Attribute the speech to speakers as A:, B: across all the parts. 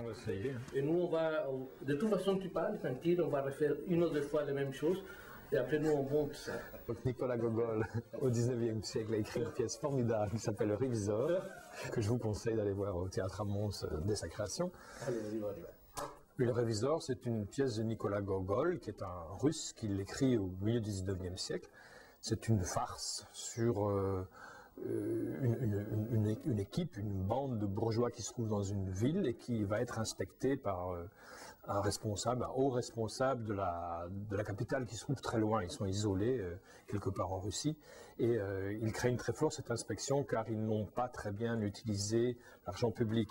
A: On va essayer.
B: Et nous, de toute façon, tu parles, tranquille, on va refaire une ou deux fois la même chose. Et après, nous, on monte ça.
A: Donc Nicolas Gogol, au 19e siècle, a écrit une pièce formidable qui s'appelle Le Réviseur, que je vous conseille d'aller voir au Théâtre à Mons dès sa création.
B: Allez-y, voilà.
A: Le Réviseur, c'est une pièce de Nicolas Gogol, qui est un Russe, qui l'écrit au milieu du 19e siècle. C'est une farce sur une équipe, une bande de bourgeois qui se trouve dans une ville et qui va être inspectée par un responsable, un haut responsable de la capitale qui se trouve très loin. Ils sont isolés quelque part en Russie et ils craignent très fort cette inspection car ils n'ont pas très bien utilisé l'argent public.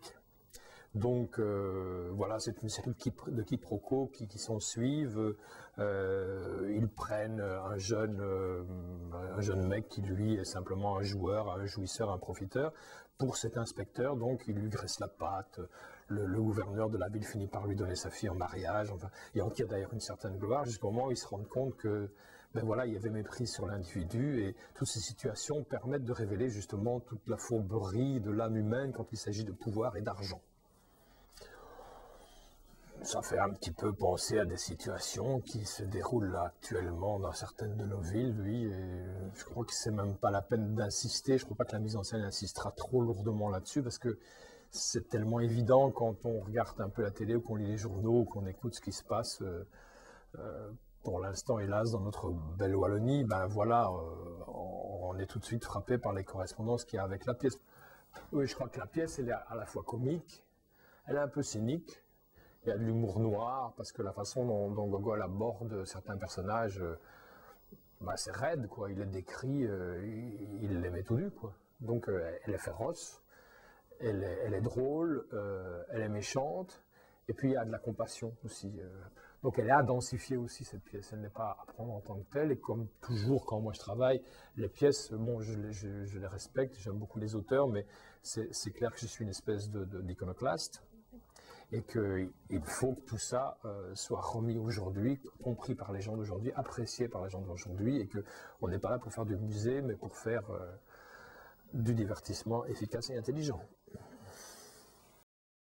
A: Donc voilà, c'est une série de quiproquos qui s'en suivent. Ils prennent un jeune mec qui lui est simplement un joueur, un jouisseur, un profiteur. Pour cet inspecteur, donc il lui graisse la patte. Le gouverneur de la ville finit par lui donner sa fille en mariage. Enfin, il en tire d'ailleurs une certaine gloire jusqu'au moment où il se rend compte que ben voilà, il y avait mépris sur l'individu et toutes ces situations permettent de révéler justement toute la fourberie de l'âme humaine quand il s'agit de pouvoir et d'argent. Ça fait un petit peu penser à des situations qui se déroulent là actuellement dans certaines de nos villes, oui, et je crois que c'est même pas la peine d'insister, je crois pas que la mise en scène insistera trop lourdement là-dessus, parce que c'est tellement évident quand on regarde un peu la télé, ou qu'on lit les journaux, ou qu'on écoute ce qui se passe, pour l'instant, hélas, dans notre belle Wallonie, ben voilà, on est tout de suite frappé par les correspondances qu'il y a avec la pièce. Oui, je crois que la pièce, elle est à la fois comique, elle est un peu cynique. Il y a de l'humour noir, parce que la façon dont Gogol aborde certains personnages, bah, c'est raide, quoi. Il les décrit, il les met tout nus, quoi. Donc elle est féroce, elle est drôle, elle est méchante, et puis il y a de la compassion aussi. Donc elle est à densifier aussi, cette pièce. Elle n'est pas à prendre en tant que telle, et comme toujours quand moi je travaille, les pièces, bon, je les respecte, j'aime beaucoup les auteurs, mais c'est clair que je suis une espèce d'iconoclaste. Et qu'il faut que tout ça soit remis aujourd'hui, compris par les gens d'aujourd'hui, apprécié par les gens d'aujourd'hui, et qu'on n'est pas là pour faire du musée, mais pour faire du divertissement efficace et intelligent.